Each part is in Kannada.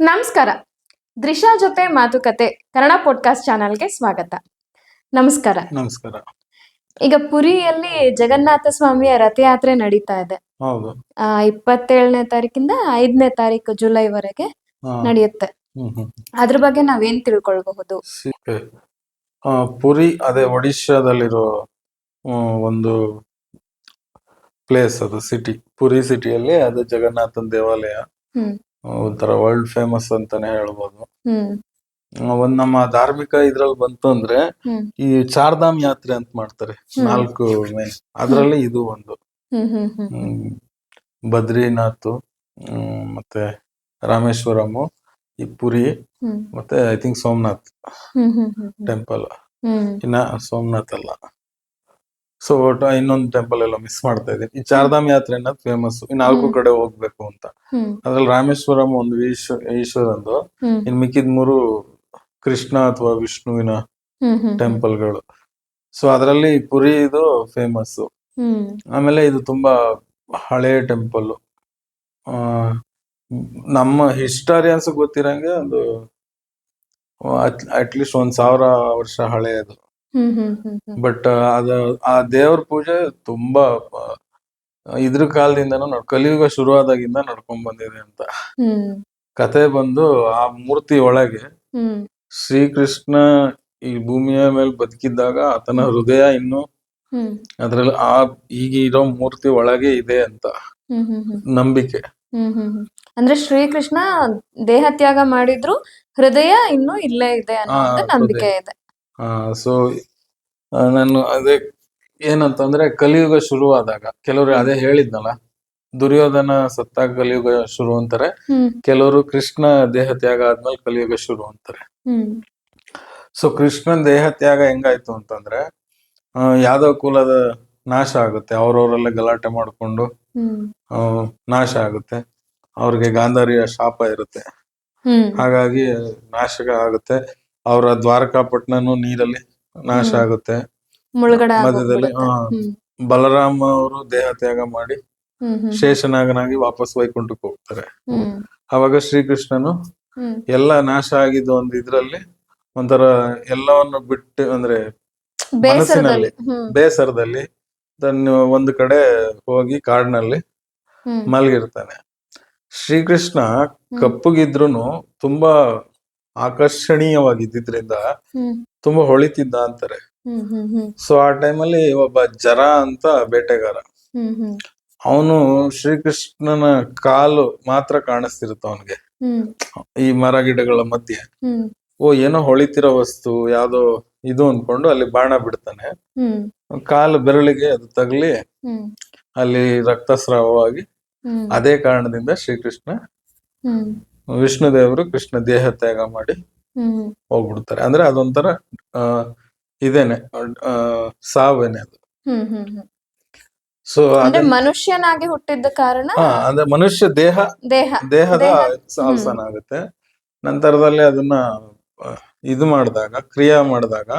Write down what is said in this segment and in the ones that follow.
ನಮಸ್ಕಾರ. ದೃಶ್ಯ ಜೊತೆ ಮಾತುಕತೆ ಕನ್ನಡ ಪಾಡ್ಕಾಸ್ಟ್ ಚಾನಲ್ಗೆ ಸ್ವಾಗತ. ನಮಸ್ಕಾರ. ನಮಸ್ಕಾರ. ಈಗ ಪುರಿಯಲ್ಲಿ ಜಗನ್ನಾಥ ಸ್ವಾಮಿಯ ರಥಯಾತ್ರೆ ನಡೀತಾ ಇದೆ. ಹೌದು. 27ನೇ ತಾರೀಕಿಂದ 5ನೇ ತಾರೀಕು ಜುಲೈವರೆಗೆ ನಡೆಯುತ್ತೆ. ಅದ್ರ ಬಗ್ಗೆ ನಾವೇನ್ ತಿಳ್ಕೊಳ್ಬಹುದು? ಪುರಿ ಅದೇ ಒಡಿಶಾದಲ್ಲಿರೋ ಒಂದು ಪ್ಲೇಸ್, ಅದು ಸಿಟಿ, ಪುರಿ ಸಿಟಿಯಲ್ಲಿ ಅದು ಜಗನ್ನಾಥನ್ ದೇವಾಲಯ. ಒಂಥರ ವರ್ಲ್ಡ್ ಫೇಮಸ್ ಅಂತಾನೆ ಹೇಳ್ಬೋದು. ಒಂದ್ ನಮ್ಮ ಧಾರ್ಮಿಕ ಇದ್ರಲ್ಲಿ ಬಂತು ಅಂದ್ರೆ ಈ ಚಾರ್ಧಾಮ್ ಯಾತ್ರೆ ಅಂತ ಮಾಡ್ತಾರೆ, 4 ಮೇನ್. ಅದ್ರಲ್ಲಿ ಇದು ಒಂದು. ಬದ್ರಿನಾಥ್, ಮತ್ತೆ ರಾಮೇಶ್ವರಂ, ಈ ಪುರಿ, ಮತ್ತೆ ಐ ಥಿಂಕ್ ಸೋಮನಾಥ್ ಟೆಂಪಲ್. ಇನ್ನ ಸೋಮನಾಥ್ ಅಲ್ಲ, ಸೊ ಒಟ್ಟು ಇನ್ನೊಂದು ಟೆಂಪಲ್ ಎಲ್ಲ ಮಿಸ್ ಮಾಡ್ತಾ ಇದೀನಿ. ಈ ಚಾರ್ಧಾಮ್ ಯಾತ್ರೆ ಅನ್ನೋದು ಫೇಮಸ್, ಈ 4 ಕಡೆ ಹೋಗ್ಬೇಕು ಅಂತ. ಅದ್ರಲ್ಲಿ ರಾಮೇಶ್ವರಂ ಒಂದು ಈಶ್ವರಂದು, ಇನ್ ಮಿಕ್ಕಿದ್ 3 ಕೃಷ್ಣ ಅಥವಾ ವಿಷ್ಣುವಿನ ಟೆಂಪಲ್ಗಳು. ಸೊ ಅದರಲ್ಲಿ ಪುರಿ ಇದು ಫೇಮಸ್. ಆಮೇಲೆ ಇದು ತುಂಬಾ ಹಳೆ ಟೆಂಪಲ್. ನಮ್ಮ ಹಿಸ್ಟಾರಿಯನ್ಸ್ ಗೊತ್ತಿರಂಗೆ ಅದು ಅಟ್ಲೀಸ್ಟ್ 1000 ವರ್ಷ ಹಳೆಯದು. ಬಟ್ ಆ ದೇವ್ರ ಪೂಜೆ ತುಂಬಾ ಇದ್ರ ಕಾಲದಿಂದನೂ ಕಲಿಯುಗ ಶುರುವಾದಾಗಿಂದ ನಡ್ಕೊಂಡ್ ಬಂದಿದೆ ಅಂತ ಕತೆ ಬಂದು. ಆ ಮೂರ್ತಿ ಒಳಗೆ ಶ್ರೀಕೃಷ್ಣ ಈ ಭೂಮಿಯ ಮೇಲೆ ಬದುಕಿದ್ದಾಗ ಆತನ ಹೃದಯ ಇನ್ನು ಅದ್ರಲ್ಲಿ ಈಗ ಇರೋ ಮೂರ್ತಿ ಒಳಗೆ ಇದೆ ಅಂತ ನಂಬಿಕೆ. ಅಂದ್ರೆ ಶ್ರೀಕೃಷ್ಣ ದೇಹ ತ್ಯಾಗ ಮಾಡಿದ್ರು ಹೃದಯ ಇನ್ನೂ ಇಲ್ಲೇ ಇದೆ ಅನ್ನೋ ನಂಬಿಕೆ ಇದೆ. ಸೊ ನಾನು ಅದೇ ಏನಂತಂದ್ರೆ, ಕಲಿಯುಗ ಶುರುವಾದಾಗ ಕೆಲವರು ಅದೇ ಹೇಳಿದ್ನಲ್ಲ, ದುರ್ಯೋಧನ ಸತ್ತಾಗ ಕಲಿಯುಗ ಶುರು ಅಂತಾರೆ, ಕೆಲವರು ಕೃಷ್ಣ ದೇಹ ತ್ಯಾಗ ಆದ್ಮೇಲೆ ಕಲಿಯುಗ ಶುರು ಅಂತಾರೆ. ಸೊ ಕೃಷ್ಣನ್ ದೇಹ ತ್ಯಾಗ ಹೆಂಗಾಯ್ತು ಅಂತಂದ್ರೆ, ಯಾದವ ಕುಲದ ನಾಶ ಆಗುತ್ತೆ, ಅವ್ರವ್ರಲ್ಲೇ ಗಲಾಟೆ ಮಾಡ್ಕೊಂಡು ನಾಶ ಆಗುತ್ತೆ. ಅವ್ರಿಗೆ ಗಾಂಧಾರಿಯ ಶಾಪ ಇರುತ್ತೆ, ಹಾಗಾಗಿ ನಾಶ ಆಗುತ್ತೆ. ಅವರ ದ್ವಾರಕಾಪಟ್ಟಣನು ನೀರಲ್ಲಿ ನಾಶ ಆಗುತ್ತೆ. ಮಧ್ಯದಲ್ಲಿ ಬಲರಾಮ ಅವರು ದೇಹ ತ್ಯಾಗ ಮಾಡಿ ಶೇಷನಾಗನಾಗಿ ವಾಪಸ್ ವೈಕುಂಠಕ್ಕೆ ಹೋಗ್ತಾರೆ. ಅವಾಗ ಶ್ರೀಕೃಷ್ಣನು ಎಲ್ಲ ನಾಶ ಆಗಿದ್ದು ಒಂದು ಇದ್ರಲ್ಲಿ ಒಂಥರ ಎಲ್ಲವನ್ನು ಬಿಟ್ಟು, ಅಂದ್ರೆ ಮನಸ್ಸಿನಲ್ಲಿ ಬೇಸರದಲ್ಲಿ ತನ್ನ ಒಂದು ಕಡೆ ಹೋಗಿ ಕಾಡಿನಲ್ಲಿ ಮಲಗಿರ್ತಾನೆ. ಶ್ರೀಕೃಷ್ಣ ಕಪ್ಪಗಿದ್ರುನು ತುಂಬಾ ಆಕರ್ಷಣೀಯವಾಗಿದ್ದಿದ್ರಿಂದ ತುಂಬಾ ಹೊಳಿತಿದ್ದ ಅಂತಾರೆ. ಸೊ ಆ ಟೈಮಲ್ಲಿ ಒಬ್ಬ ಜರ ಅಂತ ಬೇಟೆಗಾರ, ಅವನು ಶ್ರೀಕೃಷ್ಣನ ಕಾಲು ಮಾತ್ರ ಕಾಣಿಸ್ತಿರುತ್ತ ಅವನ್ಗೆ ಈ ಮರ ಗಿಡಗಳ ಮಧ್ಯೆ. ಏನೋ ಹೊಳಿತಿರೋ ವಸ್ತು ಯಾವ್ದೋ ಇದು ಅನ್ಕೊಂಡು ಅಲ್ಲಿ ಬಾಣ ಬಿಡ್ತಾನೆ. ಕಾಲು ಬೆರಳಿಗೆ ಅದು ತಗಲಿ ಅಲ್ಲಿ ರಕ್ತಸ್ರಾವವಾಗಿ, ಅದೇ ಕಾರಣದಿಂದ ಶ್ರೀಕೃಷ್ಣ ವಿಷ್ಣು ದೇವರು ಕೃಷ್ಣ ದೇಹ ತ್ಯಾಗ ಮಾಡಿ ಹೋಗ್ಬಿಡ್ತಾರೆ. ಅಂದ್ರೆ ಅದೊಂಥರ ಇದೇನೆ, ಸಾವೇನೆ ಅದು. ಸೊ ಮನುಷ್ಯನಾಗಿ ಹುಟ್ಟಿದ ಕಾರಣ ಅಂದ್ರೆ ಮನುಷ್ಯ ದೇಹದ ಸಾವಸಾನ ಆಗುತ್ತೆ. ನಂತರದಲ್ಲಿ ಅದನ್ನ ಇದು ಮಾಡಿದಾಗ, ಕ್ರಿಯೆ ಮಾಡಿದಾಗ,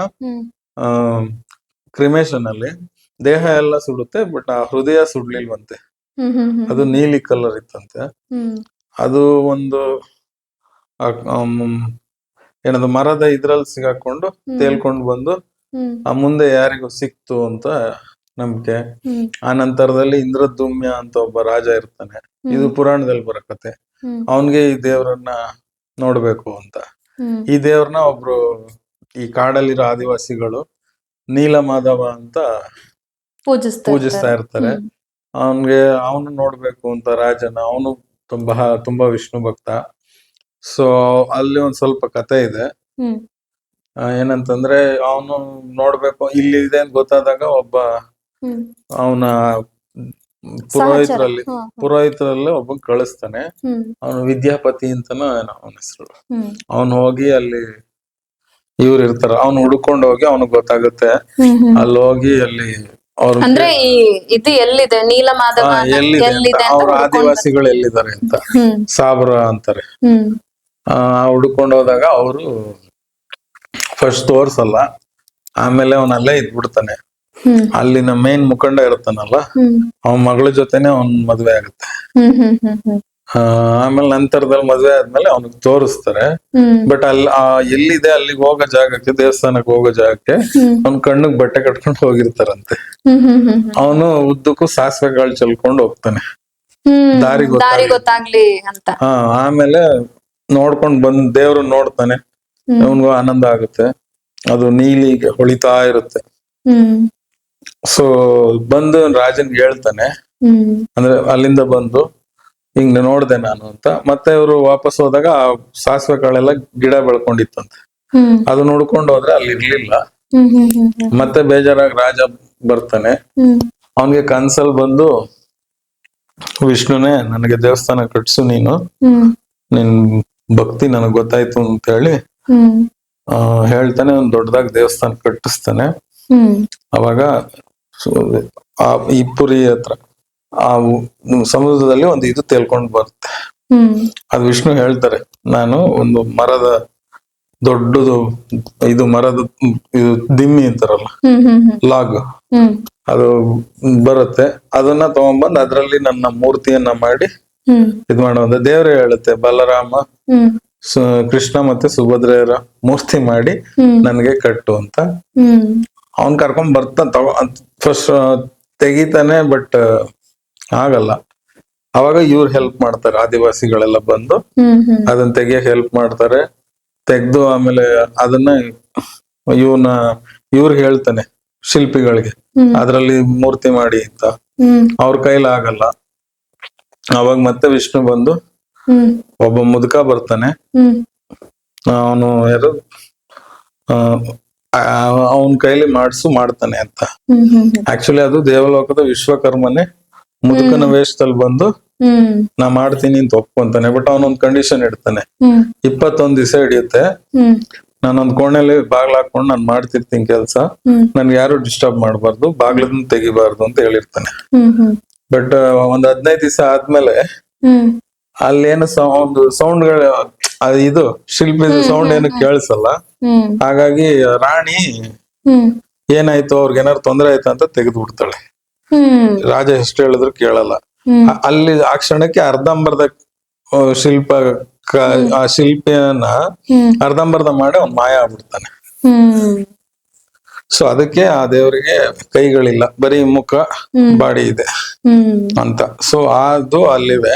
ಕ್ರಿಮೇಷನ್ ಅಲ್ಲಿ ದೇಹ ಎಲ್ಲ ಸುಡುತ್ತೆ, ಬಟ್ ಆ ಹೃದಯ ಸುಡ್ಲಿಲ್ವಂತೆ. ಅದು ನೀಲಿ ಕಲರ್ ಇತ್ತಂತೆ. ಅದು ಒಂದು ಏನದು ಮರದ ಇದ್ರಲ್ಲಿ ಸಿಗಾಕೊಂಡು ತೇಲ್ಕೊಂಡು ಬಂದು ಆ ಮುಂದೆ ಯಾರಿಗೂ ಸಿಕ್ತು ಅಂತ ನಂಬಿಕೆ. ಆ ನಂತರದಲ್ಲಿ ಇಂದ್ರದುಮ್ಯ ಅಂತ ಒಬ್ಬ ರಾಜ ಇರ್ತಾನೆ, ಇದು ಪುರಾಣದಲ್ಲಿ ಬರೋ ಕತೆ. ಅವನ್ಗೆ ಈ ದೇವ್ರನ್ನ ನೋಡ್ಬೇಕು ಅಂತ, ಈ ದೇವ್ರನ್ನ ಒಬ್ರು ಈ ಕಾಡಲ್ಲಿರೋ ಆದಿವಾಸಿಗಳು ನೀಲಮಾಧವ ಅಂತ ಪೂಜಿಸ್ತಾ ಇರ್ತಾರೆ. ಅವನು ನೋಡ್ಬೇಕು ಅಂತ ರಾಜನ, ಅವನು ತುಂಬಾ ವಿಷ್ಣು ಭಕ್ತ. ಸೊ ಅಲ್ಲಿ ಒಂದ್ ಸ್ವಲ್ಪ ಕತೆ ಇದೆ. ಏನಂತಂದ್ರೆ, ಅವನು ನೋಡ್ಬೇಕು ಇಲ್ಲಿ ಇದೆ ಅಂತ ಗೊತ್ತಾದಾಗ ಒಬ್ಬ ಅವನ ಪುರೋಹಿತರಲ್ಲಿ ಒಬ್ಬ ಕಳಿಸ್ತಾನೆ. ಅವನು ವಿದ್ಯಾಪತಿ ಅಂತನೋ ಅವನ ಹೆಸರು. ಅವನು ಹೋಗಿ ಅಲ್ಲಿ ಇವ್ರು ಇರ್ತಾರ, ಅವ್ನು ಹುಡ್ಕೊಂಡು ಹೋಗಿ ಅವನಿಗೆ ಗೊತ್ತಾಗುತ್ತೆ. ಅಲ್ಲಿ ಹೋಗಿ ಅಲ್ಲಿ ಅಂದ್ರೆ ಇದು ಎಲ್ಲಿದೆ, ನೀಲಮಾಧವ ಎಲ್ಲಿದೆ ಅವ್ರ ಆದಿವಾಸಿಗಳು ಎಲ್ಲಿದ್ದಾರೆ ಅಂತ ಸಾಬ್ರ ಅಂತಾರೆ. ಹುಡ್ಕೊಂಡು ಹೋದಾಗ ಅವರು ಫಸ್ಟ್ ತೋರ್ಸಲ್ಲ, ಆಮೇಲೆ ಅವನಲ್ಲೇ ಇದ್ಬಿಡ್ತಾನೆ. ಅಲ್ಲಿನ ಮೇನ್ ಮುಖಂಡ ಇರ್ತಾನಲ್ಲ, ಅವನ ಮಗಳ ಜೊತೆನೆ ಅವನ್ ಮದ್ವೆ ಆಗುತ್ತೆ. ಆಮೇಲೆ ನಂತರದಲ್ಲಿ ಮದ್ವೆ ಆದ್ಮೇಲೆ ಅವನಿಗೆ ತೋರಿಸ್ತಾರೆ. ಹ್ಮ್ ಬಟ್ ಅಲ್ಲಿ ಎಲ್ಲಿದೆ ಅಲ್ಲಿಗೆ ಹೋಗೋ ಜಾಗಕ್ಕೆ, ದೇವಸ್ಥಾನಕ್ಕೆ ಹೋಗೋ ಜಾಗಕ್ಕೆ ಅವ್ನ್ ಕಣ್ಣಿಗೆ ಬಟ್ಟೆ ಕಟ್ಕೊಂಡು ಹೋಗಿರ್ತಾರಂತೆ. ಹ್ಮ್ ಹ್ಮ್ ಹ್ಮ್ ಅವನು ಉದ್ದಕ್ಕೂ ಸಾಸಿವೆ ಕಾಳು ಚೆಲ್ಕೊಂಡು ಹೋಗ್ತಾನೆ, ದಾರಿ ದಾರಿ ಗೊತ್ತಾಗ್ಲಿ. ಗೊತ್ತಾಗ್ಲಿ ಅಂತ. ಆಮೇಲೆ ನೋಡ್ಕೊಂಡ್ ಬಂದ್ ದೇವ್ರು ನೋಡ್ತಾನೆ, ಅವನ್ಗೂ ಆನಂದ ಆಗುತ್ತೆ. ಅದು ನೀಲಿಗೆ ಹೊಳಿತಾ ಇರುತ್ತೆ. ಹ್ಮ್ ಸೊ ಬಂದು ರಾಜನ್ಗೆ ಹೇಳ್ತಾನೆ, ಹ್ಮ್ ಅಂದ್ರೆ ಅಲ್ಲಿಂದ ಬಂದು ಹಿಂಗ್ ನೋಡ್ದೆ ನಾನು ಅಂತ. ಮತ್ತೆ ಇವರು ವಾಪಸ್ ಹೋದಾಗ ಆ ಸಾಸಿವೆ ಕಾಳೆಲ್ಲ ಗಿಡ ಬೆಳ್ಕೊಂಡಿತ್ತಂತೆ. ಹ್ಮ್ ಅದು ನೋಡ್ಕೊಂಡು ಹೋದ್ರೆ ಅಲ್ಲಿ ಇರ್ಲಿಲ್ಲ. ಹ್ಮ್ ಹ್ಮ್ ಹ್ಮ್ ಹ್ಮ್ ಮತ್ತೆ ಬೇಜಾರಾಗಿ ರಾಜ ಬರ್ತಾನೆ. ಹ್ಮ್ ಅವನ್ಗೆ ಕನ್ಸಲ್ ಬಂದು, ವಿಷ್ಣುನೇ ನನಗೆ ದೇವಸ್ಥಾನ ಕಟ್ಸು ನೀನು, ಹ್ಮ್ ನಿನ್ ಭಕ್ತಿ ನನಗ್ ಗೊತ್ತಾಯ್ತು ಅಂತ ಹೇಳಿ ಹ್ಮ್ ಹೇಳ್ತಾನೆ. ಒಂದ್ ದೊಡ್ಡದಾಗಿ ದೇವಸ್ಥಾನ ಕಟ್ಟಿಸ್ತಾನೆ. ಹ್ಮ್ ಅವಾಗ ಆ ಈ ಪುರಿ ಹತ್ರ ಆ ಸಮುದ್ರದಲ್ಲಿ ಒಂದು ಇದು ತೇಲ್ಕೊಂಡ್ ಬರುತ್ತೆ. ಹ್ಮ್ ಅದು ವಿಷ್ಣು ಹೇಳ್ತಾರೆ, ನಾನು ಒಂದು ಮರದ ದೊಡ್ಡದು ಇದು ಮರದ ಇದು ದಿಮ್ಮಿ ಅಂತಾರಲ್ಲ, ಹ್ಮ್ ಹ್ಮ್ ಲಾಗ್, ಹ್ಮ್ ಅದು ಬರುತ್ತೆ. ಅದನ್ನ ತಗೊಂಡ್ಬಂದ್ ಅದ್ರಲ್ಲಿ ನನ್ನ ಮೂರ್ತಿಯನ್ನ ಮಾಡಿ ಹ್ಮ್ ಇದ್ ಮಾಡುವಂತ. ದೇವ್ರೇ ಹೇಳುತ್ತೆ, ಬಲರಾಮ ಹ್ಮ್ ಕೃಷ್ಣ ಮತ್ತೆ ಸುಭದ್ರೆಯರ ಮೂರ್ತಿ ಮಾಡಿ ಹ್ಮ್ ನನ್ಗೆ ಕಟ್ಟು ಅಂತ. ಹ್ಮ್ ಅವನ್ ಕರ್ಕೊಂಡ್ ಬರ್ತಾನ, ಫಸ್ಟ್ ತೆಗಿತಾನೆ, ಬಟ್ ಆಗಲ್ಲ. ಅವಾಗ ಇವ್ರು ಹೆಲ್ಪ್ ಮಾಡ್ತಾರೆ, ಆದಿವಾಸಿಗಳೆಲ್ಲ ಬಂದು ಹ್ಮ್ ಹ್ಮ್ ಅದನ್ನ ತೆಗಿಯಕ್ ಹೆಲ್ಪ್ ಮಾಡ್ತಾರೆ. ತೆಗ್ದು ಆಮೇಲೆ ಅದನ್ನ ಇವ್ರಿಗೆ ಹೇಳ್ತಾನೆ, ಶಿಲ್ಪಿಗಳಿಗೆ, ಹ್ಮ್ ಅದ್ರಲ್ಲಿ ಮೂರ್ತಿ ಮಾಡಿ ಅಂತ. ಹ್ಮ್ ಅವ್ರ ಕೈಲಿ ಆಗಲ್ಲ. ಅವಾಗ ಮತ್ತೆ ವಿಷ್ಣು ಬಂದು, ಹ್ಮ್ ಒಬ್ಬ ಮುದುಕ ಬರ್ತಾನೆ. ಹ್ಮ್ ಅವನು ಯಾರು ಅವನ್ ಕೈಲಿ ಮಾಡ್ತಾನೆ ಅಂತ. ಹ್ಮ್ ಹ್ಮ್ ಆಕ್ಚುಲಿ ಅದು ದೇವಲೋಕದ ವಿಶ್ವಕರ್ಮನೆ ಮುದುಕನ ವೇಷದಲ್ಲಿ ಬಂದು ಹ್ಮ್ ನಾ ಮಾಡ್ತೀನಿ ಅಂತ ಒಪ್ಕೊಂತಾನೆ. ಬಟ್ ಅವನೊಂದ್ ಕಂಡೀಷನ್ ಇಡ್ತಾನೆ, ಹ್ಮ್ 21 ದಿವಸ ಹಿಡಿಯುತ್ತೆ, ಹ್ಮ್ ನಾನೊಂದ್ ಕೋಣೆಲಿ ಬಾಗ್ಲ ಹಾಕೊಂಡು ನಾನ್ ಮಾಡ್ತಿರ್ತೀನಿ ಕೆಲ್ಸ, ಹ್ಮ್ ನನ್ಗೆ ಯಾರು ಡಿಸ್ಟರ್ಬ್ ಮಾಡ್ಬಾರ್ದು, ಬಾಗ್ಲದನ್ನ ತೆಗಿಬಾರ್ದು ಅಂತ ಹೇಳಿರ್ತಾನೆ. ಹ್ಮ್ ಹ್ಮ್ ಬಟ್ ಒಂದ್ 15 ದಿವಸ ಆದ್ಮೇಲೆ ಹ್ಮ್ ಅಲ್ಲೇನು ಒಂದು ಸೌಂಡ್ಗಳು, ಇದು ಶಿಲ್ಪಿದ ಸೌಂಡ್ ಏನು ಕೇಳಿಸಲ್ಲ. ಹ್ಮ್ ಹಾಗಾಗಿ ರಾಣಿ ಹ್ಮ್ ಏನಾಯ್ತು, ಅವ್ರಿಗೆ ಏನಾರು ತೊಂದ್ರೆ ಆಯ್ತು ಅಂತ ತೆಗೆದು ಬಿಡ್ತಾಳೆ. ಹ್ಮ್ ರಾಜ ಎಷ್ಟು ಹೇಳಿದ್ರು ಕೇಳಲ್ಲ. ಹ್ಮ್ ಅಲ್ಲಿ ಆ ಕ್ಷಣಕ್ಕೆ ಅರ್ಧಂಬರ್ಧ ಶಿಲ್ಪ ಆ ಶಿಲ್ಪಿಯನ್ನ ಹ್ಮ್ ಅರ್ಧಂಬರ್ಧ ಮಾಡಿ ಅವ್ನ್ ಮಾಯ ಆಗ್ಬಿಡ್ತಾನೆ. ಹ್ಮ್ ಸೊ ಅದಕ್ಕೆ ಆ ದೇವರಿಗೆ ಕೈಗಳಿಲ್ಲ, ಬರೀ ಮುಖ ಬಾಡಿ ಇದೆ ಹ್ಮ್ ಅಂತ. ಸೊ ಅದು ಅಲ್ಲಿದೆ.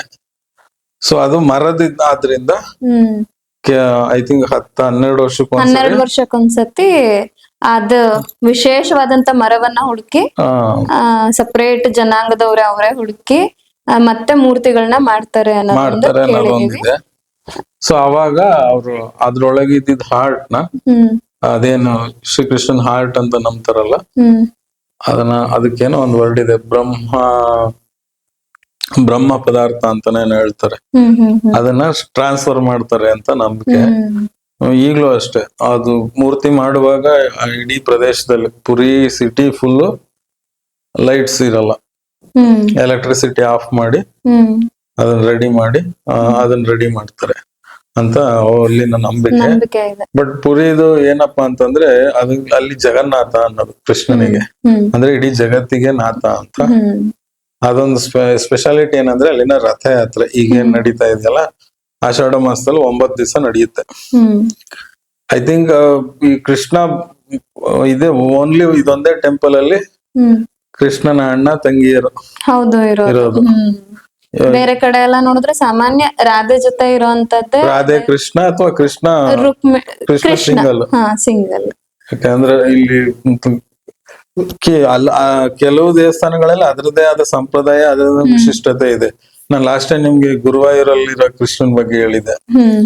ಸೊ ಅದು ಮರದಿದ್ದ ಆದ್ರಿಂದ ಹ್ಮ್ ಐ ಥಿಂಕ್ 10-12 ವರ್ಷಕ್ಕೊಂದ್ಸರಿ 12 ವರ್ಷಕ್ಕೊಂದ್ಸತಿ ಅದ ವಿಶೇಷವಾದಂತ ಮರವನ್ನ ಹುಡುಕಿ ಸಪರೇಟ್ ಜನಾಂಗದವ್ರೆ ಅವರೇ ಹುಡುಕಿ ಮತ್ತೆ ಮೂರ್ತಿಗಳನ್ನ ಮಾಡ್ತಾರೆ ಅನ್ನೋದೊಂದು ಕೇಳಿದೀವಿ. ಒಂದಿದೆ. ಸೊ ಅವಾಗ ಅವ್ರು ಅದ್ರೊಳಗೆ ಇದ್ದಿದ್ ಹಾರ್ಟ್ ನ, ಹ್ಮ್ ಅದೇನು ಶ್ರೀಕೃಷ್ಣನ್ ಹಾರ್ಟ್ ಅಂತ ನಂಬ್ತಾರಲ್ಲ, ಹ್ಮ್ ಅದಕ್ಕೇನೋ ಒಂದ್ ವರ್ಡ್ ಇದೆ, ಬ್ರಹ್ಮ ಪದಾರ್ಥ ಅಂತಾನೆ ಹೇಳ್ತಾರೆ. ಹ್ಮ್ ಹ್ಮ್ ಹ್ಮ್ ಅದನ್ನ ಟ್ರಾನ್ಸ್ಫರ್ ಮಾಡ್ತಾರೆ ಅಂತ ನಂಬಿಕೆ. ಹ್ಮ್ ಈಗ್ಲೂ ಅಷ್ಟೇ, ಅದು ಮೂರ್ತಿ ಮಾಡುವಾಗ ಇಡೀ ಪ್ರದೇಶದಲ್ಲಿ ಪುರಿ ಸಿಟಿ ಫುಲ್ ಲೈಟ್ಸ್ ಇರಲ್ಲ, ಹ್ಮ್ ಎಲೆಕ್ಟ್ರಿಸಿಟಿ ಆಫ್ ಮಾಡಿ ಹ್ಮ್ ಅದನ್ನ ರೆಡಿ ಮಾಡ್ತಾರೆ ಅಂತ ಅಲ್ಲಿನ ನಂಬಿಕೆ. ನಂಬಿಕೆ ಇದೆ. ಬಟ್ ಪುರಿದು ಏನಪ್ಪಾ ಅಂತಂದ್ರೆ, ಅದು ಅಲ್ಲಿ ಜಗನ್ನಾಥ ಅನ್ನೋದು ಕೃಷ್ಣನಿಗೆ, ಹ್ಮ್ ಅಂದ್ರೆ ಇಡೀ ಜಗತ್ತಿಗೆ ನಾಥ ಅಂತ. ಹ್ಮ್ ಅದೊಂದು ಸ್ಪೆಷಾಲಿಟಿ ಏನಂದ್ರೆ ಅಲ್ಲಿನ ರಥಯಾತ್ರೆ ಈಗ ಏನ್ ನಡೀತಾ ಇದೆಯಲ್ಲ, ಆಷಾಢ ಮಾಸದಲ್ಲಿ 9 ದಿವಸ ನಡೆಯುತ್ತೆ. ಹ್ಮ್ ಐ ಥಿಂಕ್ ಈ ಕೃಷ್ಣ ಇದೆ ಓನ್ಲಿ ಇದೊಂದೇ ಟೆಂಪಲ್ ಅಲ್ಲಿ ಹ್ಮ್ ಕೃಷ್ಣನ ಅಣ್ಣ ತಂಗಿಯರು ಹೌದು ಇರೋದು. ಬೇರೆ ಕಡೆ ಎಲ್ಲ ನೋಡಿದ್ರೆ ಸಾಮಾನ್ಯ ರಾಧೆ ಜೊತೆ ಇರೋಂತದ್ದೇ, ರಾಧೆ ಕೃಷ್ಣ ಅಥವಾ ಕೃಷ್ಣ ಸಿಂಗಲ್. ಹಾ ಸಿಂಗಲ್. ಯಾಕಂದ್ರೆ ಇಲ್ಲಿ ಕೆಲವು ದೇವಸ್ಥಾನಗಳೆಲ್ಲ ಅದರದ್ದೇ ಆದ ಸಂಪ್ರದಾಯ, ಅದರ ವಿಶಿಷ್ಟತೆ ಇದೆ. ನಾನು ಲಾಸ್ಟ್ ಟೈಮ್ ನಿಮ್ಗೆ ಗುರುವಾಯೂರಲ್ಲಿರೋ ಕೃಷ್ಣನ್ ಬಗ್ಗೆ ಹೇಳಿದ್ದೆ. ಹ್ಮ್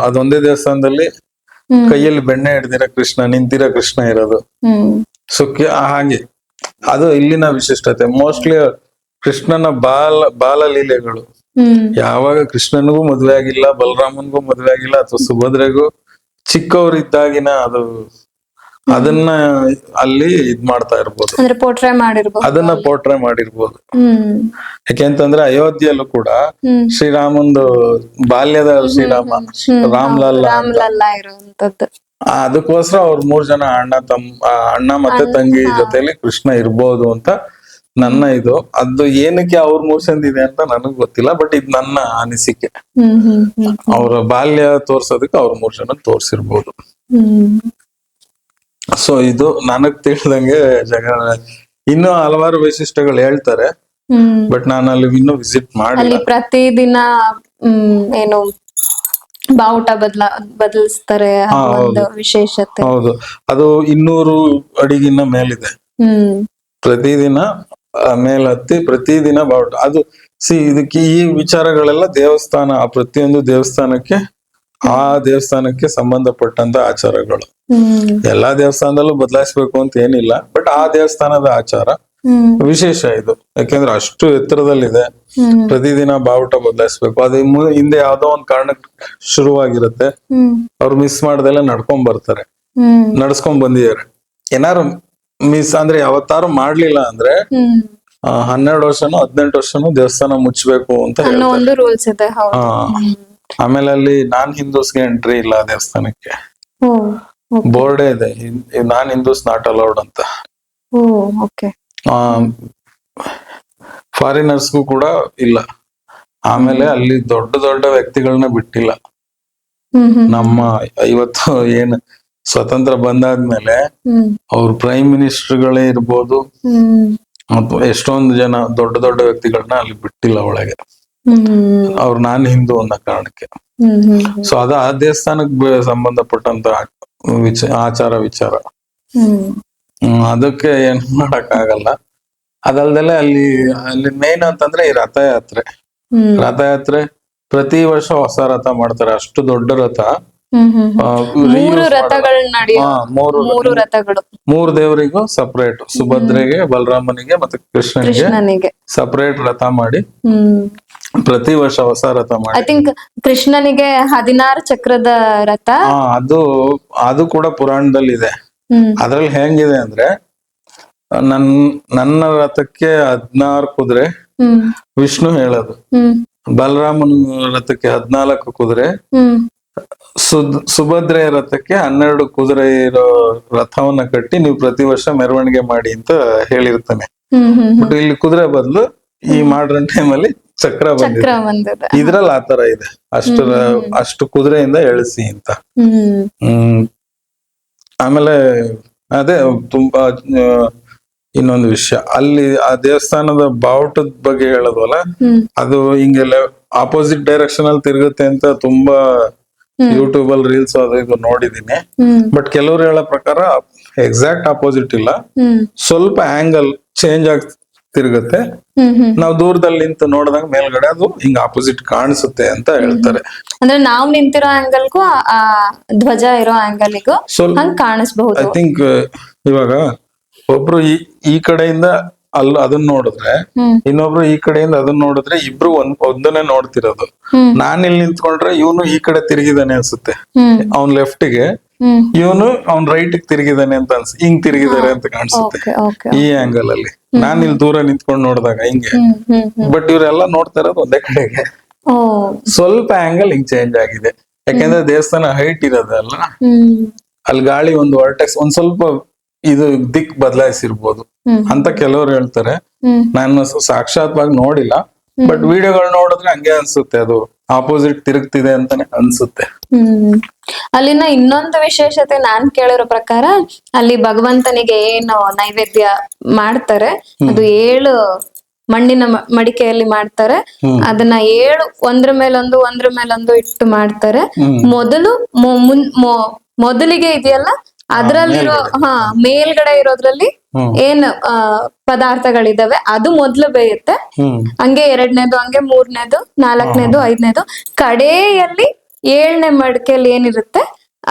ಅದೊಂದೇ ದೇವಸ್ಥಾನದಲ್ಲಿ ಕೈಯಲ್ಲಿ ಬೆಣ್ಣೆ ಹಿಡ್ದಿರೋ ಕೃಷ್ಣ, ನಿಂತಿರೋ ಕೃಷ್ಣ ಇರೋದು. ಹ್ಮ್ ಸೊ ಹಾಗೆ ಅದು ಇಲ್ಲಿನ ವಿಶಿಷ್ಟತೆ. ಮೋಸ್ಟ್ಲಿ ಕೃಷ್ಣನ ಬಾಲ ಲೀಲೆಗಳು, ಹ್ಮ್ ಯಾವಾಗ ಕೃಷ್ಣನಿಗೂ ಮದ್ವೆ ಆಗಿಲ್ಲ, ಬಲರಾಮನ್ಗೂ ಮದ್ವೆ ಆಗಿಲ್ಲ, ಅಥವಾ ಸುಭದ್ರೆಗೂ ಚಿಕ್ಕವರಿದ್ದಾಗಿನ ಅದನ್ನ ಅಲ್ಲಿ ಇದ್ ಮಾಡ್ತಾ ಇರ್ಬೋದು, ಅಂದ್ರೆ ಪೋರ್ಟ್ರೇ ಮಾಡಿರ್ಬೋದು, ಅದನ್ನ ಪೋರ್ಟ್ರೇ ಮಾಡಿರ್ಬೋದು. ಹ್ಮ್ ಯಾಕೆಂತಂದ್ರೆ ಅಯೋಧ್ಯೆಯಲ್ಲೂ ಕೂಡ ಹ್ಮ್ ಶ್ರೀರಾಮಂದು ಬಾಲ್ಯದ ಶ್ರೀರಾಮ ರಾಮ್ಲಲ್ಲ ಇರುವಂತದ್ದು. ಅದಕ್ಕೋಸ್ಕರ ಅವ್ರ 3 ಜನ ಅಣ್ಣ ಮತ್ತೆ ತಂಗಿ ಜೊತೆಲಿ ಕೃಷ್ಣ ಇರ್ಬೋದು ಅಂತ ನನ್ನ ಇದು ಅದು ಏನಕ್ಕೆ ಅವ್ರು ಮೂರ್ಸಂದಿದೆ ಅಂತ ನನಗ್ ಗೊತ್ತಿಲ್ಲ, ಬಟ್ ಇದು ನನ್ನ ಅನಿಸಿಕೆ. ಅವ್ರ ಬಾಲ್ಯ ತೋರ್ಸೋದಕ್ಕೆ ಅವ್ರ ಮೂರ್ಸನ ತೋರ್ಸಿರ್ಬೋದು. ಸೊ ಇದು ನನಗ್ ತಿಳಿದಂಗೆ ಇನ್ನೂ ಹಲವಾರು ವೈಶಿಷ್ಟ್ಯಗಳು ಹೇಳ್ತಾರೆ, ಬಟ್ ನಾನು ಅಲ್ಲಿ ಇನ್ನೂ ವಿಸಿಟ್ ಮಾಡಿ. ಅಲ್ಲಿ ಪ್ರತಿದಿನ ಏನು ಬಾವುಟ ಬದಲಿಸ್ತಾರೆ, ಒಂದು ವಿಶೇಷತೆ. ಹೌದು, ಅದು 200 ಅಡಿಗಿನ್ನ ಮೇಲಿದೆ. ಪ್ರತಿದಿನ ಮೇಲತ್ತಿ ಪ್ರತಿದಿನ ಬಾವುಟ. ಅದು ಇದಕ್ಕೆ ಈ ವಿಚಾರಗಳೆಲ್ಲ ದೇವಸ್ಥಾನ, ಆ ಪ್ರತಿಯೊಂದು ದೇವಸ್ಥಾನಕ್ಕೆ ಆ ದೇವಸ್ಥಾನಕ್ಕೆ ಸಂಬಂಧಪಟ್ಟಂತ ಆಚಾರಗಳು. ಎಲ್ಲಾ ದೇವಸ್ಥಾನದಲ್ಲೂ ಬದಲಾಯಿಸ್ಬೇಕು ಅಂತ ಏನಿಲ್ಲ, ಬಟ್ ಆ ದೇವಸ್ಥಾನದ ಆಚಾರ ವಿಶೇಷ ಇದು. ಯಾಕೆಂದ್ರೆ ಅಷ್ಟು ಎತ್ತರದಲ್ಲಿದೆ, ಪ್ರತಿದಿನ ಬಾವುಟ ಬದಲಾಯಿಸ್ಬೇಕು. ಅದು ಹಿಂದೆ ಯಾವ್ದೋ ಒಂದ್ ಕಾರಣಕ್ಕೆ ಶುರುವಾಗಿರುತ್ತೆ, ಅವ್ರು ಮಿಸ್ ಮಾಡ್ದೆಲ್ಲ ನಡ್ಕೊಂಡ್ ಬರ್ತಾರೆ, ನಡ್ಸ್ಕೊಂಡ್ ಬಂದಿದ್ದಾರೆ. ಏನಾರು ಮಿಸ್ ಅಂದ್ರೆ ಯಾವತ್ತಾರು ಮಾಡ್ಲಿಲ್ಲ ಅಂದ್ರೆ 12 ವರ್ಷನೋ 18 ವರ್ಷನೋ ದೇವಸ್ಥಾನ ಮುಚ್ಚಬೇಕು ಅಂತ ಒಂದು ರೂಲ್ಸ್ ಇದೆ. ಆಮೇಲೆ ಅಲ್ಲಿ ನಾನ್ ಹಿಂದೂಸ್ಗೆ ಎಂಟ್ರಿ ಇಲ್ಲ ದೇವಸ್ಥಾನಕ್ಕೆ, ಬೋರ್ಡೇ ಇದೆ, ನಾನ್ ಹಿಂದೂಸ್ ನಾಟ್ ಅಲೌಡ್ ಅಂತ. ಫಾರಿನರ್ಸ್ಗೂ ಕೂಡ ಇಲ್ಲ. ಆಮೇಲೆ ಅಲ್ಲಿ ದೊಡ್ಡ ದೊಡ್ಡ ವ್ಯಕ್ತಿಗಳನ್ನ ಬಿಟ್ಟಿಲ್ಲ. ನಮ್ಮ ಇವತ್ತು ಏನ್ ಸ್ವತಂತ್ರ ಬಂದಾದ್ಮೇಲೆ ಅವ್ರ ಪ್ರೈಮ್ ಮಿನಿಸ್ಟರ್ಗಳೇ ಇರ್ಬೋದು, ಅಥವಾ ಎಷ್ಟೊಂದು ಜನ ದೊಡ್ಡ ದೊಡ್ಡ ವ್ಯಕ್ತಿಗಳನ್ನ ಅಲ್ಲಿ ಬಿಟ್ಟಿಲ್ಲ ಒಳಗೆ, ಅವ್ರು ನಾನ್ ಹಿಂದೂ ಅನ್ನೋ ಕಾರಣಕ್ಕೆ. ಸೊ ಅದು ಆ ದೇವಸ್ಥಾನಕ್ಕೆ ಸಂಬಂಧಪಟ್ಟಂತ ಆಚಾರ ವಿಚಾರ. ಅದಕ್ಕೆ ಏನ್ ಮಾಡಕ್ ಆಗಲ್ಲ. ಅದಲ್ದಲೆ ಅಲ್ಲಿ ಮೇನ್ ಅಂತಂದ್ರೆ ಈ ರಥಯಾತ್ರೆ. ರಥಯಾತ್ರೆ ಪ್ರತಿ ವರ್ಷ ಹೊಸ ರಥ ಮಾಡ್ತಾರೆ, ಅಷ್ಟು ದೊಡ್ಡ ರಥ. 3 ರಥಗಳು, 3 ದೇವರಿಗೂ ಸಪರೇಟ್, ಸುಭದ್ರೆಗೆ, ಬಲರಾಮನಿಗೆ ಮತ್ತೆ ಕೃಷ್ಣನಿಗೆ ಸಪರೇಟ್ ರಥ ಮಾಡಿ ಪ್ರತಿ ವರ್ಷ ಹೊಸ ರಥ ಮಾಡಿ. ಐ ಥಿಂಕ್ ಕೃಷ್ಣನಿಗೆ 16 ಚಕ್ರದ ರಥ. ಅದು ಕೂಡ ಪುರಾಣದಲ್ಲಿ ಇದೆ. ಅದ್ರಲ್ಲಿ ಹೆಂಗಿದೆ ಅಂದ್ರೆ, ನನ್ನ ರಥಕ್ಕೆ 16 ಕುದುರೆ ವಿಷ್ಣು ಹೇಳೋದು, ಬಲರಾಮನ ರಥಕ್ಕೆ 14 ಕುದುರೆ, ಸುಭದ್ರೆಯ ರಥಕ್ಕೆ 12 ಕುದುರೆ ಇರೋ ರಥವನ್ನ ಕಟ್ಟಿ ನೀವು ಪ್ರತಿ ವರ್ಷ ಮೆರವಣಿಗೆ ಮಾಡಿ ಅಂತ ಹೇಳಿರ್ತಾನೆ. ಬಟ್ ಇಲ್ಲಿ ಕುದುರೆ ಬದಲು ಈ ಮಾಡ್ರನ್ ಟೈಮ್ ಅಲ್ಲಿ ಚಕ್ರ ಬಂದಿದೆ. ಇದ್ರಲ್ಲಿ ಆತರ ಇದೆ, ಅಷ್ಟು ಕುದುರೆಯಿಂದ ಎಳಿಸಿ ಅಂತ. ಆಮೇಲೆ ಅದೇ ತುಂಬಾ ಇನ್ನೊಂದು ವಿಷಯ, ಅಲ್ಲಿ ಆ ದೇವಸ್ಥಾನದ ಬಾವುಟದ ಬಗ್ಗೆ ಹೇಳೋದಲ್ಲ, ಅದು ಹಿಂಗೆಲ್ಲ ಆಪೋಸಿಟ್ ಡೈರೆಕ್ಷನ್ ಅಲ್ಲಿ ತಿರುಗುತ್ತೆ ಅಂತ ತುಂಬಾ ಯೂಟ್ಯೂಬ್ ಅಲ್ಲಿ ರೀಲ್ಸ್ ಅದು ಇದು ನೋಡಿದೀನಿ. ಬಟ್ ಕೆಲವ್ರು ಹೇಳೋ ಪ್ರಕಾರ ಎಕ್ಸಾಕ್ಟ್ ಆಪೋಸಿಟ್ ಇಲ್ಲ, ಸ್ವಲ್ಪ ಆಂಗಲ್ ಚೇಂಜ್ ಆಗಿ ತಿರುಗುತ್ತೆ. ನಾವು ದೂರದಲ್ಲಿ ನಿಂತು ನೋಡಿದಾಗ ಮೇಲ್ಗಡೆ ಅದು ಹಿಂಗ ಆಪೋಸಿಟ್ ಕಾಣಿಸುತ್ತೆ ಅಂತ ಹೇಳ್ತಾರೆ. ಅಂದ್ರೆ ನಾವು ನಿಂತಿರೋ ಆಂಗಲ್ಗೂ ಆ ಧ್ವಜ ಇರೋ ಆಂಗಲ್ಗೂ ಹಂಗ ಕಾಣಿಸಬಹುದು. ಐ ಥಿಂಕ್ ಇವಾಗ ಒಬ್ರು ಈ ಕಡೆಯಿಂದ ಅದನ್ನ ನೋಡಿದ್ರೆ, ಇನ್ನೊಬ್ರು ಈ ಕಡೆಯಿಂದ ಅದನ್ನ ನೋಡಿದ್ರೆ, ಇಬ್ರು ಒಂದನ್ನೇ ನೋಡ್ತಿರೋದು. ನಾನ್ ಇಲ್ಲಿ ನಿಂತ್ಕೊಂಡ್ರೆ ಇವನು ಈ ಕಡೆ ತಿರುಗಿದಾನೆ ಅನ್ಸುತ್ತೆ, ಅವ್ನ್ ಲೆಫ್ಟ್ಗೆ, ಇವನು ಅವ್ನ್ ರೈಟ್ ತಿರುಗಿದಾನೆ ಅಂತ ಹಿಂಗ್ ತಿರುಗಿದಾರೆ ಅಂತ ಕಾಣಿಸುತ್ತೆ ಈ ಆಂಗಲ್ ಅಲ್ಲಿ. ನಾನ್ ಇಲ್ಲಿ ದೂರ ನಿಂತ್ಕೊಂಡು ನೋಡಿದಾಗ ಹಿಂಗೆ, ಬಟ್ ಇವ್ರೆಲ್ಲ ನೋಡ್ತಾ ಇರೋದು ಒಂದೇ ಕಡೆಗೆ. ಸ್ವಲ್ಪ ಆಂಗಲ್ ಹಿಂಗ್ ಚೇಂಜ್ ಆಗಿದೆ, ಯಾಕೆಂದ್ರೆ ದೇವಸ್ಥಾನ ಹೈಟ್ ಇರೋದಲ್ಲ, ಅಲ್ಲಿ ಗಾಳಿ ಒಂದು ವರ್ಟೆಕ್ಸ್ ಒಂದ್ ಸ್ವಲ್ಪ ಇದು ದಿಕ್ ಬದಲಾಯಿಸಿರ್ಬೋದು ಅಂತ ಕೆಲವ್ರು ಹೇಳ್ತಾರೆ. ನಾನು ಸಾಕ್ಷಾತ್ವಾಗಿ ನೋಡಿಲ್ಲ, ಬಟ್ ವಿಡಿಯೋಗಳು ನೋಡಿದ್ರೆ ಹಂಗೆ ಅನ್ಸುತ್ತೆ, ಅದು ಆಪೋಸಿಟ್ ತಿರುಗ್ತಿದೆ ಅಂತಾನೆ ಅನ್ಸುತ್ತೆ. ಅಲ್ಲಿನ ಇನ್ನೊಂದು ವಿಶೇಷತೆ ನಾನ್ ಕೇಳಿರೋ ಪ್ರಕಾರ, ಅಲ್ಲಿ ಭಗವಂತನಿಗೆ ಏನು ನೈವೇದ್ಯ ಮಾಡ್ತಾರೆ, ಅದು 7 ಮಣ್ಣಿನ ಮಡಿಕೆಯಲ್ಲಿ ಮಾಡ್ತಾರೆ. ಅದನ್ನ 7 ಒಂದ್ರ ಮೇಲೊಂದು ಇಟ್ಟು ಮಾಡ್ತಾರೆ. ಮೊದಲಿಗೆ ಇದೆಯಲ್ಲ, ಅದ್ರಲ್ಲಿರೋ ಮೇಲ್ಗಡೆ ಇರೋದ್ರಲ್ಲಿ ಏನ್ ಪದಾರ್ಥಗಳಿದಾವೆ ಅದು ಮೊದ್ಲು ಬೇಯುತ್ತೆ. ಹಂಗೆ 2ನೇದು, ಹಂಗೆ 3ನೇದು, 4ನೇದು, 5ನೇದು, ಕಡೆಯಲ್ಲಿ 7ನೇ ಮಡಿಕೆಯಲ್ಲಿ ಏನಿರುತ್ತೆ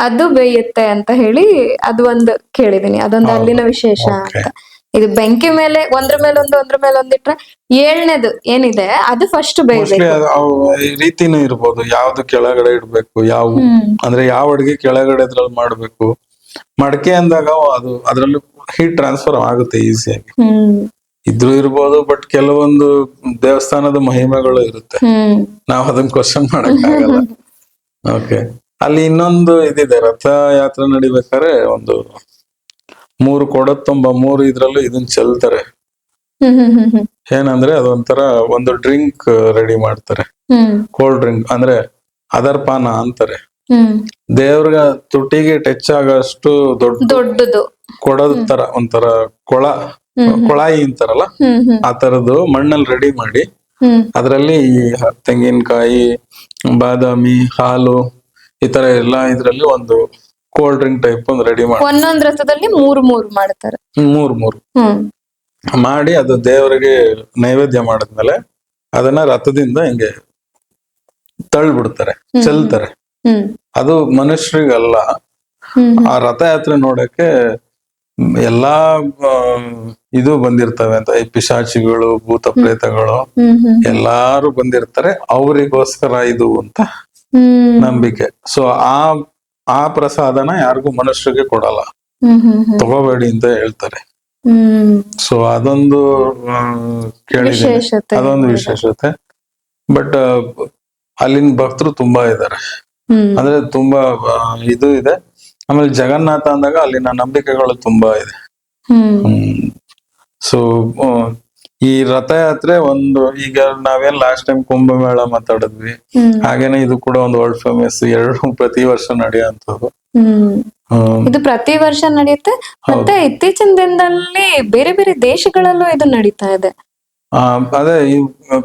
ಅದು ಬೇಯುತ್ತೆ ಅಂತ ಹೇಳಿ ಅದು ಒಂದು ಕೇಳಿದೀನಿ. ಅದೊಂದು ಅಲ್ಲಿನ ವಿಶೇಷ ಅಂತ. ಇದು ಬೆಂಕಿ ಮೇಲೆ ಒಂದ್ರ ಮೇಲೊಂದು ಇಟ್ರೆ 7ನೇದು ಏನಿದೆ ಅದು ಫಸ್ಟ್ ಬೇಯಬೇಕು. ರೀತಿನೂ ಇರ್ಬೋದು, ಯಾವ್ದು ಕೆಳಗಡೆ ಇಡ್ಬೇಕು, ಯಾವ ಅಂದ್ರೆ ಯಾವ ಅಡ್ಗೆ ಕೆಳಗಡೆ ಅದ್ರಲ್ಲಿ ಮಾಡ್ಬೇಕು. ಮಡಕೆ ಅಂದಾಗ ಅದು ಅದ್ರಲ್ಲಿ ಹೀಟ್ ಟ್ರಾನ್ಸ್ಫರ್ ಆಗುತ್ತೆ ಈಸಿಯಾಗಿ, ಇದ್ರೂ ಇರ್ಬೋದು. ಬಟ್ ಕೆಲವೊಂದು ದೇವಸ್ಥಾನದ ಮಹಿಮೆಗಳು ಇರುತ್ತೆ, ನಾವ್ ಅದನ್ನ ಕ್ವಶನ್ ಮಾಡಕ್ ಆಗಲ್ಲ. ಓಕೆ, ಅಲ್ಲಿ ಇನ್ನೊಂದು ಇದಿದೆ, ರಥಯಾತ್ರೆ ನಡಿಬೇಕಾದ್ರೆ ಒಂದು 3 ಕೊಡ ತುಂಬ 3 ಇದ್ರಲ್ಲೂ ಇದನ್ನ ಚೆಲ್ತಾರೆ. ಹ್ಮ್ ಹ್ಮ್ ಹ್ಮ್ ಹ್ಮ್ ಏನಂದ್ರೆ ಅದೊಂಥರ ಒಂದು ಡ್ರಿಂಕ್ ರೆಡಿ ಮಾಡ್ತಾರೆ, ಹ್ಮ್ ಕೋಲ್ಡ್ ಡ್ರಿಂಕ್ ಅಂದ್ರೆ ಅದರ್ಪಾನ ಅಂತಾರೆ. ಹ್ಮ್ ದೇವ್ರಿಗೆ ತುಟಿಗೆ ಟಚ್ ಆಗಷ್ಟು ದೊಡ್ಡ ದೊಡ್ಡದು. ಕೊಡದ ತರ ಒಂಥರ ಕೊಳಾಯಿ ಅಂತಾರಲ್ಲ, ಹ್ಮ್ ಹ್ಮ್ ಆ ತರದ್ದು ಮಣ್ಣಲ್ಲಿ ರೆಡಿ ಮಾಡಿ ಹ್ಮ್ ಅದ್ರಲ್ಲಿ ಈ ತೆಂಗಿನಕಾಯಿ, ಬಾದಾಮಿ, ಹಾಲು ಈ ತರ ಎಲ್ಲಾ ಇದ್ರಲ್ಲಿ ಒಂದು ಕೋಲ್ಡ್ ಡ್ರಿಂಕ್ ಟೈಪ್ ಒಂದು ರೆಡಿ ಮಾಡಿ ಒಂದೊಂದ್ ರಥದಲ್ಲಿ ಮೂರು ಮಾಡ್ತಾರೆ. ಮೂರ್ ಹ್ಮ್ ಮಾಡಿ ಅದು ದೇವರಿಗೆ ನೈವೇದ್ಯ ಮಾಡಿದ್ಮೇಲೆ ಅದನ್ನ ರಥದಿಂದ ಹಿಂಗೆ ತಳ್ಳಿಬಿಡ್ತಾರೆ, ಚೆಲ್ತಾರೆ. ಹ್ಮ್ ಅದು ಮನುಷ್ಯರಿಗಲ್ಲ, ಹ್ಮ್ ಆ ರಥಯಾತ್ರೆ ನೋಡಕ್ಕೆ ಎಲ್ಲಾ ಇದು ಬಂದಿರ್ತವೆ ಅಂತ, ಈ ಪಿಶಾಚಿಗಳು, ಭೂತ ಪ್ರೇತಗಳು ಹ್ಮ್ ಹ್ಮ್ ಎಲ್ಲಾರು ಬಂದಿರ್ತಾರೆ, ಅವರಿಗೋಸ್ಕರ ಇದು ಅಂತ ಹ್ಮ್ ನಂಬಿಕೆ. ಸೊ ಆ ಪ್ರಸಾದನ ಯಾರಿಗೂ ಮನುಷ್ಯರಿಗೆ ಕೊಡಲ್ಲ, ಹ್ಮ್ ಹ್ಮ್ ಹ್ಮ್ ತಗೋಬೇಡಿ ಅಂತ ಹೇಳ್ತಾರೆ. ಹ್ಮ್ ಸೊ ಅದೊಂದು ಕೇಳಿದ್ದೀನಿ, ವಿಶೇಷತೆ. ಅದೊಂದು ವಿಶೇಷತೆ. ಬಟ್ ಅಲ್ಲಿನ ಭಕ್ತರು ತುಂಬಾ ಇದ್ದಾರೆ, ಹ್ಮ್ ಅಂದ್ರೆ ತುಂಬಾ ಇದು ಇದೆ. ಆಮೇಲೆ ಜಗನ್ನಾಥ ಅಂದಾಗ ಅಲ್ಲಿನ ನಂಬಿಕೆಗಳು ತುಂಬಾ ಇದೆ. ಹ್ಮ್ ಸೊ ಈ ರಥಯಾತ್ರೆ ಒಂದು, ಈಗ ನಾವೇನ್ ಲಾಸ್ಟ್ ಟೈಮ್ ಕುಂಭಮೇಳ ಮಾತಾಡಿದ್ವಿ, ಹ್ಮ್ ಹಾಗೇನೆ ಇದು ಕೂಡ ಒಂದು ವರ್ಲ್ಡ್ ಫೇಮಸ್, ಎರಡು ಪ್ರತಿ ವರ್ಷ ನಡೆಯುವಂಥದ್ದು. ಹ್ಮ್ ಇದು ಪ್ರತಿ ವರ್ಷ ನಡೆಯುತ್ತೆ. ಮತ್ತೆ ಇತ್ತೀಚಿನ ದಿನದಲ್ಲಿ ಬೇರೆ ಬೇರೆ ದೇಶಗಳಲ್ಲೂ ಇದು ನಡೀತಾ ಇದೆ. ಅದೇ ಈ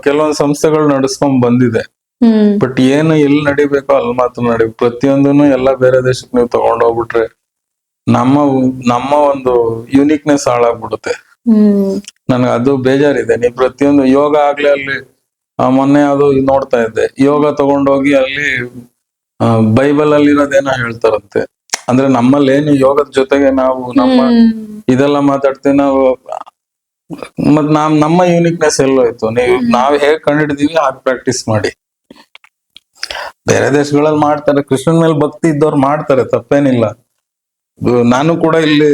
ಕೆಲವೊಂದು ಸಂಸ್ಥೆಗಳು ನಡೆಸ್ಕೊಂಡ್ ಬಂದಿದೆ. ಹ್ಮ್ ಬಟ್ ಏನು ಎಲ್ಲಿ ನಡಿಬೇಕೋ ಅಲ್ಲಿ ಮಾತ್ರ ನಡಿಬೇಕು. ಪ್ರತಿಯೊಂದನ್ನು ಎಲ್ಲ ಬೇರೆ ದೇಶಕ್ಕೆ ನೀವು ತಗೊಂಡೋಗ್ಬಿಟ್ರೆ ನಮ್ಮ ಒಂದು ಯುನಿಕ್ನೆಸ್ ಹಾಳಾಗ್ಬಿಡುತ್ತೆ. ಹ್ಮ್ ನನ್ಗೆ ಅದು ಬೇಜಾರಿದೆ. ನೀವು ಪ್ರತಿಯೊಂದು ಯೋಗ ಆಗ್ಲಿ, ಅಲ್ಲಿ ಮೊನ್ನೆ ಅದು ನೋಡ್ತಾ ಇದ್ದೆ, ಯೋಗ ತಗೊಂಡೋಗಿ ಅಲ್ಲಿ ಬೈಬಲ್ ಅಲ್ಲಿ ಇರೋದೇನೋ ಹೇಳ್ತಾರಂತೆ. ಅಂದ್ರೆ ನಮ್ಮಲ್ಲಿ ಏನು ಯೋಗದ ಜೊತೆಗೆ ನಾವು ನಮ್ಮ ಇದೆಲ್ಲ ಮಾತಾಡ್ತೀವಿ ನಾವು, ಮತ್ ನಮ್ಮ ಯೂನಿಕ್ನೆಸ್ ಎಲ್ಲೋಯ್ತು. ನಾವ್ ಹೇಗ್ ಕಂಡಿಡ್ದೀವಿ ಹಾಗೆ ಪ್ರಾಕ್ಟೀಸ್ ಮಾಡಿ. ಬೇರೆ ದೇಶಗಳಲ್ಲಿ ಮಾಡ್ತಾರೆ, ಕೃಷ್ಣನ್ ಮೇಲೆ ಭಕ್ತಿ ಇದ್ದವ್ರು ಮಾಡ್ತಾರೆ, ತಪ್ಪೇನಿಲ್ಲ. ನಾನು ಕೂಡ ಇಲ್ಲಿ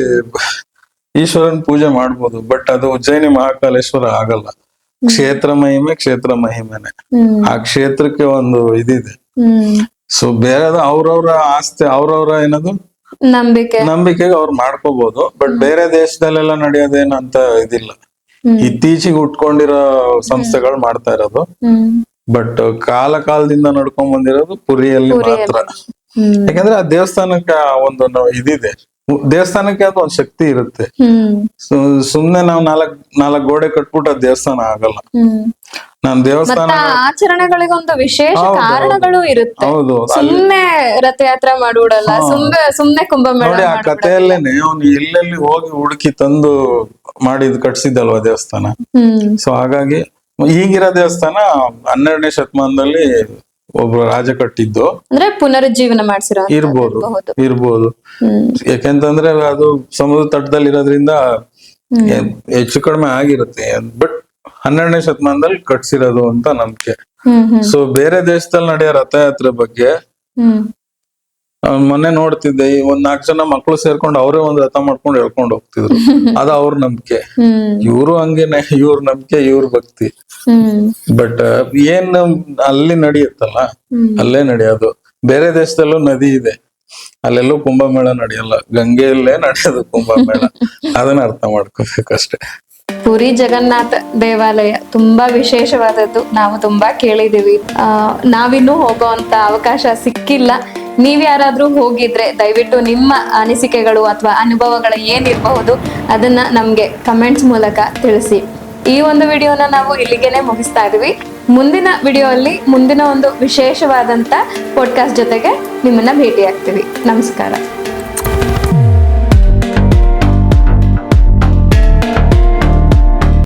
ಈಶ್ವರನ್ ಪೂಜೆ ಮಾಡ್ಬೋದು, ಬಟ್ ಅದು ಉಜ್ಜಯಿನಿ ಮಹಾಕಾಲೇಶ್ವರ ಆಗಲ್ಲ. ಕ್ಷೇತ್ರ ಮಹಿಮೆನೆ. ಆ ಕ್ಷೇತ್ರಕ್ಕೆ ಒಂದು ಇದಿದೆ. ಸೊ ಬೇರೆದ ಅವ್ರವ್ರ ಆಸ್ತಿ, ಅವ್ರವ್ರ ಏನದು ನಂಬಿಕೆಗೆ ಅವ್ರು ಮಾಡ್ಕೋಬಹುದು. ಬಟ್ ಬೇರೆ ದೇಶದಲ್ಲೆಲ್ಲ ನಡೆಯೋದೇನಂತ ಇದಿಲ್ಲ. ಇತ್ತೀಚೆಗೆ ಉಟ್ಕೊಂಡಿರೋ ಸಂಸ್ಥೆಗಳು ಮಾಡ್ತಾ ಇರೋದು. ಬಟ್ ಕಾಲದಿಂದ ನಡ್ಕೊಂಡ್ ಬಂದಿರೋದು ಪುರಿಯಲ್ಲಿ ಮಾತ್ರ. ಯಾಕಂದ್ರೆ ಆ ದೇವಸ್ಥಾನಕ್ಕೆ ಒಂದು ಇದಿದೆ, ದೇವಸ್ಥಾನಕ್ಕೆ ಅದು ಒಂದ್ ಶಕ್ತಿ ಇರುತ್ತೆ. ಸುಮ್ನೆ ನಾವು ನಾಲ್ಕ್ ಗೋಡೆ ಕಟ್ಬಿಟ್ಟು ಆ ದೇವಸ್ಥಾನ ಆಗಲ್ಲ. ನಾನ್ ದೇವಸ್ಥಾನ ಆಚರಣೆಗಳಿಗೊಂದು ವಿಶೇಷ ಕಾರಣಗಳು ಇರುತ್ತೆ. ಹೌದು, ಸುಮ್ನೆ ರಥಯಾತ್ರೆ ಮಾಡ್ಬಿಡಲ್ಲ, ಸುಮ್ನೆ ಕುಂಭಮೇಳ ನೋಡಿ ಆ ಕಥೆಯಲ್ಲೇನೆ ಅವ್ನು ಎಲ್ಲೆಲ್ಲಿ ಹೋಗಿ ಹುಡುಕಿ ತಂದು ಕಟ್ಸಿದ್ದಲ್ವಾ ದೇವಸ್ಥಾನ. ಸೊ ಹಾಗಾಗಿ ಈಗಿರೋ ದೇವಸ್ಥಾನ 12ನೇ ಶತಮಾನದಲ್ಲಿ ಒಬ್ಬ ರಾಜ ಕಟ್ಟಿದ್ದು, ಅಂದ್ರೆ ಪುನರುಜ್ಜೀವನ ಮಾಡಿಸಿರೋ ಇರ್ಬೋದು. ಯಾಕೆಂತಂದ್ರೆ ಅದು ಸಮುದ್ರ ತಟದಲ್ಲಿ ಇರೋದ್ರಿಂದ ಹೆಚ್ಚು ಕಡಿಮೆ ಆಗಿರುತ್ತೆ. ಬಟ್ 12ನೇ ಶತಮಾನದಲ್ಲಿ ಕಟ್ಸಿರೋದು ಅಂತ ನಂಬಿಕೆ. ಸೊ ಬೇರೆ ದೇಶದಲ್ಲಿ ನಡೆಯೋ ರಥಯಾತ್ರೆ ಬಗ್ಗೆ ಮೊನ್ನೆ ನೋಡ್ತಿದ್ದೆ, ಒಂದ್ 4 ಜನ ಮಕ್ಳು ಸೇರ್ಕೊಂಡು ಅವರೇ ಒಂದ್ ರಥ ಮಾಡ್ಕೊಂಡು ಎಳ್ಕೊಂಡು ಹೋಗ್ತಿದ್ರು. ಅದು ಅವ್ರ ನಂಬಿಕೆ. ಇವ್ರು ಹಂಗೇನೆ, ಇವ್ರ ನಂಬಿಕೆ, ಇವ್ರ ಭಕ್ತಿ. ಬಟ್ ಏನ್ ಅಲ್ಲಿ ನಡೆಯುತ್ತಲ್ಲ, ಅಲ್ಲೇ ನಡೆಯೋದು. ಬೇರೆ ದೇಶದಲ್ಲೂ ನದಿ ಇದೆ, ಅಲ್ಲೆಲ್ಲೂ ಕುಂಭಮೇಳ ನಡೆಯಲ್ಲ, ಗಂಗೆಯಲ್ಲೇ ನಡೆಯೋದು ಕುಂಭಮೇಳ. ಅದನ್ನ ಅರ್ಥ ಮಾಡ್ಕೋಬೇಕಷ್ಟೇ. ಪುರಿ ಜಗನ್ನಾಥ ದೇವಾಲಯ ತುಂಬಾ ವಿಶೇಷವಾದದ್ದು. ನಾವು ತುಂಬಾ ಕೇಳಿದೀವಿ, ನಾವಿನ್ನೂ ಹೋಗೋಂತ ಅವಕಾಶ ಸಿಕ್ಕಿಲ್ಲ. ನೀವ್ ಯಾರಾದ್ರೂ ಹೋಗಿದ್ರೆ ದಯವಿಟ್ಟು ನಿಮ್ಮ ಅನಿಸಿಕೆಗಳು ಅಥವಾ ಅನುಭವಗಳು ಏನಿರಬಹುದು ಅದನ್ನ ನಮ್ಗೆ ಕಮೆಂಟ್ಸ್ ಮೂಲಕ ತಿಳಿಸಿ. ಈ ಒಂದು ವಿಡಿಯೋನ ನಾವು ಇಲ್ಲಿಗೆನೆ ಮುಗಿಸ್ತಾ ಇದೀವಿ. ಮುಂದಿನ ವಿಡಿಯೋ ಅಲ್ಲಿ ಮುಂದಿನ ಒಂದು ವಿಶೇಷವಾದಂತ ಪಾಡ್ಕಾಸ್ಟ್ ಜೊತೆಗೆ ನಿಮ್ಮನ್ನ ಭೇಟಿ ಆಗ್ತೀವಿ. ನಮಸ್ಕಾರ.